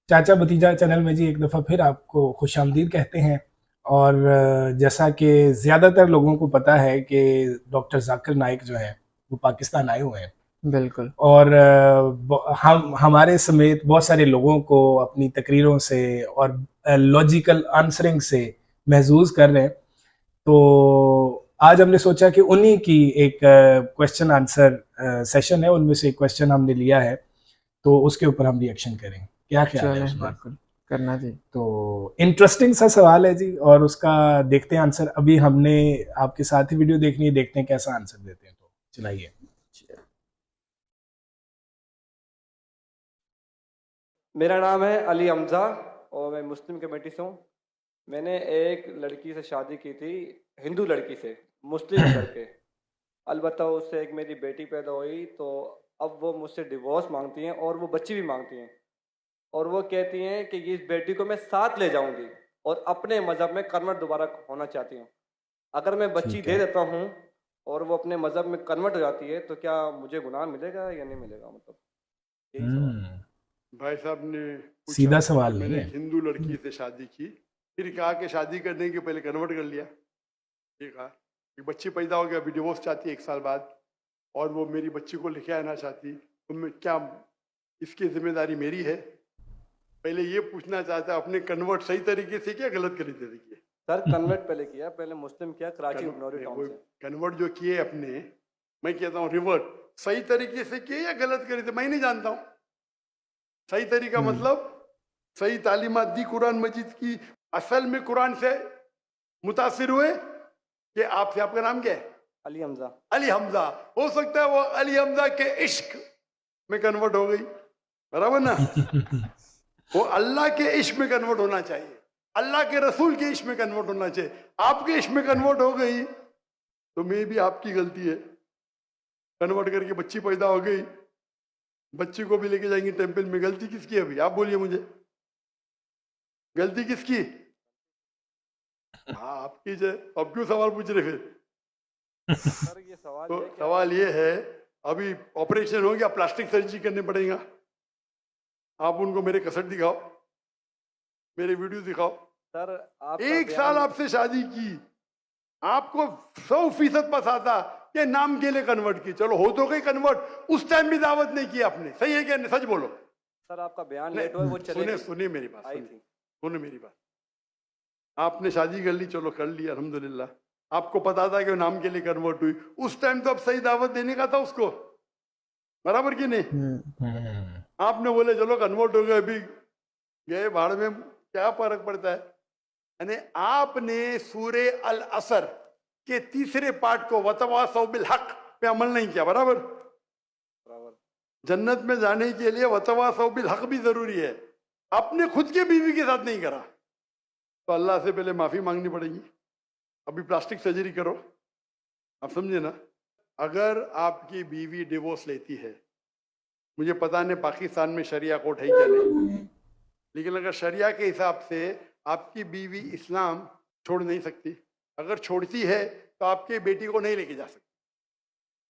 चाचा भतीजा चैनल में जी एक दफ़ा फिर आपको खुशामदीद कहते हैं। और जैसा कि ज़्यादातर लोगों को पता है कि डॉक्टर ज़ाकिर नाइक जो हैं, वो पाकिस्तान आए हुए हैं। बिल्कुल। और हम हमारे समेत बहुत सारे लोगों को अपनी तकरीरों से और लॉजिकल आंसरिंग से महज़ूज़ कर रहे हैं। तो आज हमने सोचा कि उन्हीं की एक क्वेश्चन आंसर सेशन है, उनमें से एक क्वेश्चन हमने लिया है, तो उसके ऊपर हम रिएक्शन करें। क्या ख्याल है चलें, उसका? बिल्कुल करना जी। तो इंटरेस्टिंग सा सवाल है जी, और उसका देखते हैं आंसर। अभी हमने आपके साथ ही वीडियो देखनी है, देखते हैं कैसा आंसर देते हैं। तो चलाइए। मेरा नाम है अली हमजा और मैं मुस्लिम कमेटी से हूँ। मैंने एक लड़की से शादी की थी, हिंदू लड़की से, मुस्लिम होकर के। अलबत्ता उससे एक मेरी बेटी पैदा हुई, तो अब वो मुझसे डिवोर्स मांगती हैं और वो बच्ची भी मांगती हैं। और वो कहती हैं कि इस बेटी को मैं साथ ले जाऊंगी और अपने मज़हब में कन्वर्ट दोबारा होना चाहती हूँ। अगर मैं बच्ची ठीक दे है। देता हूँ और वो अपने मज़हब में कन्वर्ट हो जाती है, तो क्या मुझे गुनाह मिलेगा या नहीं मिलेगा? मतलब यही सवाल है। भाई साहब ने पूछा सीधा कि सवाल नहीं मैंने है। एक हिंदू लड़की से शादी की, फिर कहा कि शादी करने के पहले कन्वर्ट कर लिया। ये कहा कि बच्ची पैदा हो गया, अभी डिवोर्स चाहती है 1 साल बाद, और वो मेरी बच्ची को लेके आना चाहती, तो मैं क्या, इसकी जिम्मेदारी मेरी है? पहले ये पूछना चाहता है, अपने कन्वर्ट सही तरीके से किया, गलत तरीके से किया? सर कन्वर्ट पहले किया, पहले मुस्लिम किया कराची नौरी टाउन से। कन्वर्ट जो किए अपने, मैं कहता हूँ रिवर्ट, सही तरीके से किए या गलत करे थे मैं नहीं जानता हूँ। सही तरीका मतलब सही तालीमात दी कुरान मजीद की, असल में कुरान से मुतासिर हुए कि आपसे, आपका नाम क्या है? अली हमजा। अली हमजा। हो सकता है वो अली हमजा के इश्क में कन्वर्ट हो गई, बराबर ना? वो अल्लाह के इश्क में कन्वर्ट होना चाहिए, अल्लाह के रसूल के इश्क में कन्वर्ट होना चाहिए। आपके इश्क में कन्वर्ट हो गई तो मे भी आपकी गलती है। कन्वर्ट करके बच्ची पैदा हो गई, बच्ची को भी लेके जाएंगे टेंपल में, गलती किसकी है अभी आप बोलिए मुझे, गलती किसकी? हाँ आपकी जो, अब क्यों सवाल पूछ रहे फिर? सर ये सवाल तो है कि सवाल ये है, अभी ऑपरेशन हो गया, प्लास्टिक सर्जरी करने पड़ेगा, आप उनको मेरे कसट दिखाओ, मेरे वीडियो दिखाओ। सर आप 1 साल आपसे शादी की, आपको 100% पता था कि नाम के लिए कन्वर्ट की, चलो हो तो गई कन्वर्ट, उस टाइम भी दावत नहीं की आपने, सही है क्या? सच बोलो। सर आपका बयान लेट हुआ, वो सुने सुने मेरी बात, आई थी। सुने मेरी बात। आपने शादी कर ली, चलो कर ली अल्हम्दुलिल्लाह, आपको पता था कि वो नाम के लिए कन्वर्ट हुई, उस टाइम तो अब सही दावत देने का था उसको, बराबर कि नहीं? आपने बोले चलो कन्वर्ट हो गए, अभी गए भाड़ में, क्या फर्क पड़ता है? यानी आपने सूरे अल असर के 3रे पार्ट को वतवासौ बिल हक पे अमल नहीं किया, बराबर? जन्नत में जाने के लिए वतवासौ बिल हक भी जरूरी है, अपने खुद के बीवी के साथ नहीं करा तो अल्लाह से पहले माफी मांगनी पड़ेगी। अभी प्लास्टिक सर्जरी करो, आप समझे ना? अगर आपकी बीवी डिवोर्स लेती है, मुझे पता नहीं पाकिस्तान में शरिया कोर्ट है क्या नहीं, लेकिन अगर शरिया के हिसाब से आपकी बीवी इस्लाम छोड़ नहीं सकती, अगर छोड़ती है तो आपके बेटी को नहीं लेके जा सकती।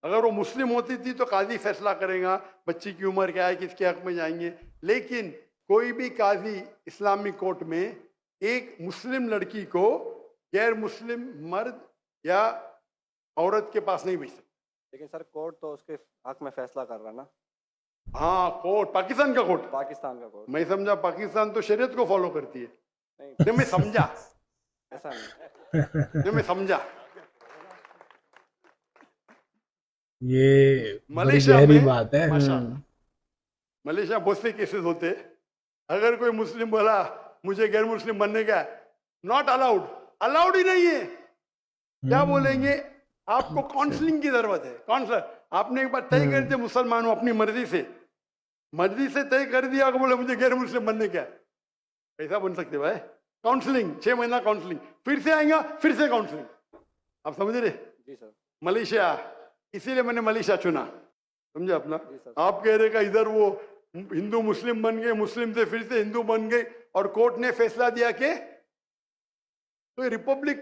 अगर वो मुस्लिम होती थी तो काजी फैसला करेगा बच्ची की उम्र क्या है, किसके हक में जाएंगे, लेकिन कोई भी काजी इस्लामिक कोर्ट में एक मुस्लिम लड़की को गैर मुस्लिम मर्द या औरत के पास नहीं भेज सकता। लेकिन सर कोर्ट तो उसके हक में फैसला कर रहा ना। हाँ कोर्ट, पाकिस्तान का कोर्ट, पाकिस्तान का कोर्ट। मैं समझा पाकिस्तान तो शरीयत को फॉलो करती है। नहीं मैं समझा, ऐसा नहीं, मैं समझा। ये बड़ी मलेशिया गहरी में बात है। मलेशिया बहुत से केसेस होते, अगर कोई मुस्लिम बोला मुझे गैर मुस्लिम बनने का, नॉट अलाउड, अलाउड ही नहीं है। क्या बोलेंगे? आपको काउंसलिंग की जरूरत है। काउंसलर, आपने एक बार तय कर दिया मुसलमान हूं अपनी मर्जी से तय कर दिया कि बोले मुझे गैर मुस्लिम बनने का, कैसा बन सकते भाई? काउंसलिंग, 6 महीना काउंसलिंग, फिर से आएगा, फिर से काउंसलिंग, आप समझ रहे? जी सर। मलेशिया, इसीलिए मैंने मलेशिया चुना, समझे अपना? आप कह रहे का इधर वो हिंदू मुस्लिम बन गए, मुस्लिम से फिर से हिंदू बन गए, और कोर्ट ने फैसला दिया कि तो Republic,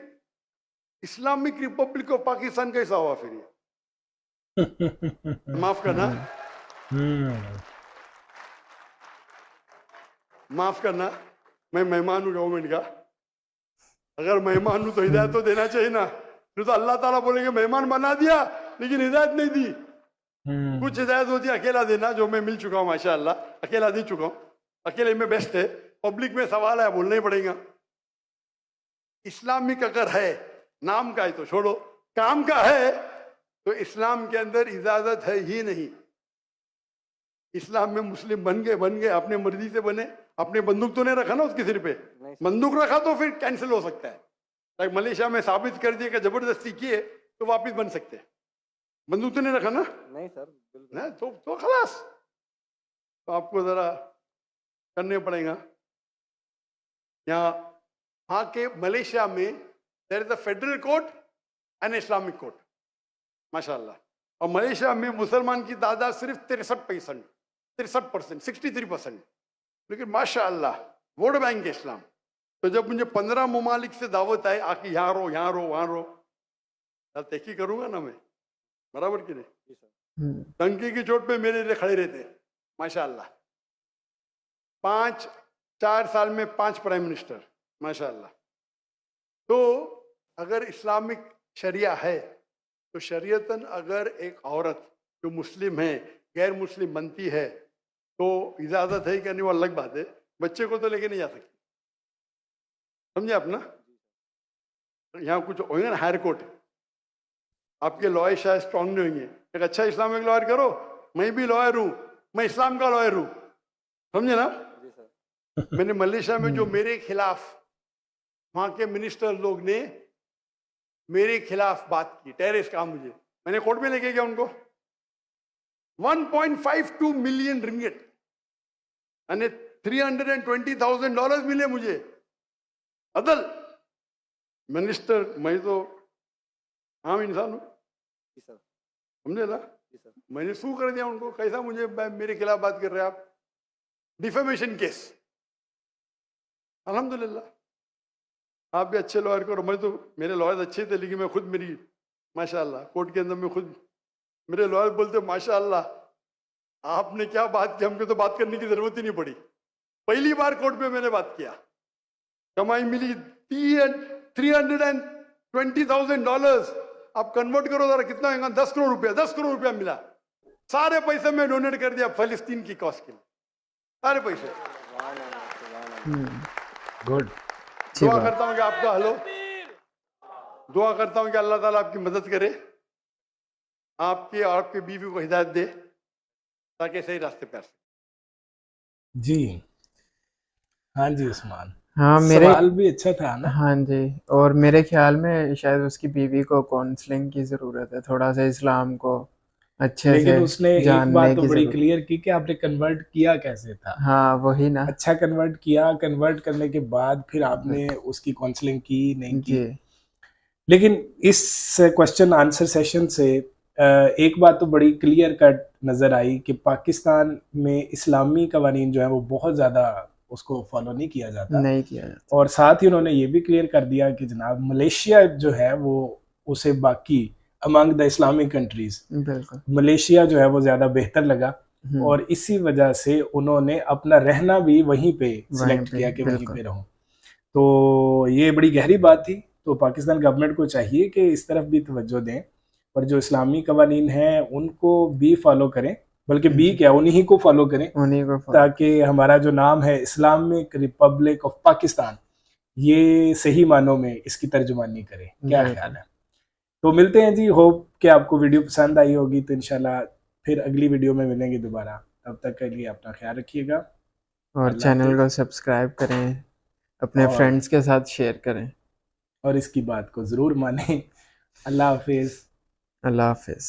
Islamic Republic of Pakistan कैसा हुआ फिर ये? माफ करना, माफ करना, मैं मेहमान हूँ गवर्नमेंट का। अगर मेहमान हूँ तो हिदायत तो देना चाहिए ना। फिर तो अल्लाह ताला बोलेंगे मेहमान बना दिया लेकिन हिदायत नहीं दी। कुछ हिदायत होती है अकेला देना, जो मैं मिल चुका हूँ माशाअल्लाह, अकेला दे चुका हूँ, अकेले में बेस्ट है। पब्लिक में सवाल है, बोलना ही पड़ेगा। इस्लामिक अगर है, नाम का है तो छोड़ो, काम का है तो इस्लाम के अंदर इजाजत है ही नहीं। इस्लाम में मुस्लिम बन गए अपने मर्जी से बने। अपने बंदूक तो नहीं रखा ना उसके सिर पे, बंदूक रखा तो फिर कैंसिल हो सकता है। लाइक मलेशिया में साबित कर दिया कि जबरदस्ती किए तो वापिस बन सकते हैं। बंदूक तो नहीं रखा ना? नहीं सर, बिल्कुल ना, तो खलास। तो आपको जरा करने पड़ेगा। यहाँ के मलेशिया में there is a federal court and Islamic court माशाल्लाह। और मलेशिया में मुसलमान की तादाद सिर्फ 63%, 63%। लेकिन माशाल्लाह वोट बैंक है इस्लाम। तो जब मुझे 15 ममालिक से दावत आए आके यहाँ रहो वहाँ रहो, तब तहकी करूंगा ना मैं, बराबर कि नहीं? टंकी की चोट पे मेरे लिए खड़े रहते माशाल्लाह। 4 साल में 5 प्राइम मिनिस्टर माशाल्लाह। तो अगर इस्लामिक शरिया है तो शरीयतन अगर एक औरत जो मुस्लिम है गैर मुस्लिम बनती है तो इजाजत है कि नहीं वो अलग बात है। बच्चे को तो लेके नहीं जा सकती, समझे आप ना? यहाँ कुछ होंगे ना हायर कोर्ट, आपके लॉयर शायद स्ट्रांग नहीं होंगे। एक अच्छा इस्लामिक लॉयर करो, मैं भी लॉयर हूँ, मैं इस्लाम का लॉयर हूँ, समझे ना? मैंने मलेशिया में जो मेरे खिलाफ वहां के मिनिस्टर लोग ने मेरे खिलाफ बात की, टेररिस्ट कहा मुझे, मैंने कोर्ट में लेके गया उनको। 1.52 मिलियन रिंगिट यानी $320,000 मिले मुझे। अदल मिनिस्टर, मैं तो आम इंसान हूँ, समझे ना? मैंने सू कर दिया उनको। कैसा मुझे मेरे खिलाफ बात कर रहे हैं आप? Defamation case. अल्हम्दुलिल्लाह आप भी अच्छे लॉयर करो। मैं तो, मेरे लॉयर अच्छे थे लेकिन मैं खुद, मेरी माशाल्लाह कोर्ट के अंदर में खुद मेरे लॉयर बोलते माशाल्लाह आपने क्या बात की, हमको तो बात करने की जरूरत ही नहीं पड़ी। पहली बार कोर्ट में मैंने बात किया, कमाई मिली $320,000। आप कन्वर्ट करो जरा कितना होगा? 10 करोड़ रुपया। 10 करोड़ रुपया मिला। सारे पैसे मैं डोनेट कर दिया फलस्तीन की कॉज के लिए, सारे पैसे। गुड। दुआ करता हूँ कि आपका हलो, दुआ करता हूँ कि अल्लाह ताला आपकी मदद करे, आपकी और आपकी बीवी को हिदायत दे ताकि सही रास्ते पे आ सके। जी हाँ जी उस्मान, हाँ मेरे सवाल भी अच्छा था ना? हाँ जी, और मेरे ख्याल में शायद उसकी बीवी को काउंसलिंग की जरूरत है, थोड़ा सा इस्लाम को अच्छे लेकिन से उसने एक जानने बात तो की बड़ी जरूरत। क्लियर की कि आपने कन्वर्ट किया कैसे था। हाँ वही ना अच्छा कन्वर्ट किया, कन्वर्ट करने के बाद फिर आपने उसकी काउंसलिंग की नहीं की? जी। लेकिन इस क्वेश्चन आंसर सेशन से एक बात तो बड़ी क्लियर कट नजर आई कि पाकिस्तान में इस्लामी कवानीन जो है वो बहुत ज्यादा उसको फॉलो नहीं किया जाता। नहीं किया जाता। और साथ ही उन्होंने ये भी क्लियर कर दिया कि जनाब मलेशिया जो है वो उसे बाकी अमंग द इस्लामिक कंट्रीज बिल्कुल। मलेशिया जो है वो ज्यादा बेहतर लगा और इसी वजह से उन्होंने अपना रहना भी वहीं पे सिलेक्ट किया कि वहीं पे रहूं। तो ये बड़ी गहरी बात थी। तो पाकिस्तान गवर्नमेंट को चाहिए कि इस तरफ भी तवज्जो दें और जो इस्लामी कवानीन हैं उनको भी फॉलो करें, बल्कि भी क्या उन्हीं को फॉलो करें, ताकि हमारा जो नाम है इस्लामिक रिपब्लिक ऑफ पाकिस्तान ये सही मानों में इसकी तर्जुमानी करे। क्या ख्याल है? तो मिलते हैं जी। होप कि आपको वीडियो पसंद आई होगी। तो इंशाल्लाह फिर अगली वीडियो में मिलेंगे दोबारा। तब तक के लिए अपना ख्याल रखिएगा और चैनल को सब्सक्राइब करें, अपने फ्रेंड्स के साथ शेयर करें और इसकी बात को ज़रूर मानें। अल्लाह हाफिज़। अल्लाह हाफिज़।